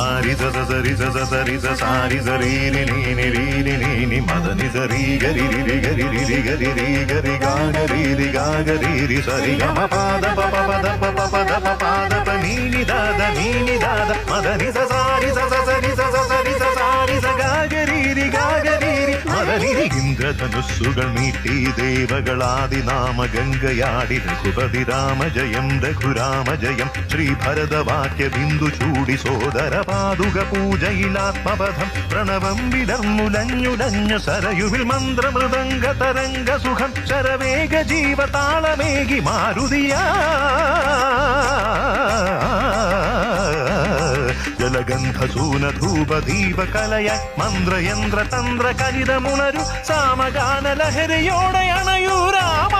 Sari sa sa sari sa sa sari sa sari sa ri ri ni mada ni sa ri ga ri ri ga ri ri ga ri ri ga ri ga ga ri ri sa ri ga ma pa da pa pa pa da pa pa pa da pa pa da pa ni ni da mada ni sa sari sa sa sari sa sa sari sa sari sa ga ga ri mada ni ഇന്ദ്രധനുസ്സുകൾ നീട്ടി ദേവകളാദിനാമ ഗംഗയാടി രഘുപതി രാമ ജയം രഘുരാമ ജയം ശ്രീഭരതവാക്യ ബിന്ദു ചൂടി സോദര പാതുക പൂജയിലാത്മപഥം പ്രണവം വിടർന്നുലഞ്ഞുലഞ്ഞു സരയുവിൽ മന്ത്രമൃദംഗ തരംഗ സുഖം ശരവേഗ ജീവതാളമേകി മാരുതിയാ ജലഗന്ധസൂനധൂപദീപ കലയ മന്ത്രയന്ത്ര തന്ത്ര കലിതമുണരു സാമഗാന ലഹരിയോടെ അണയൂ രാമ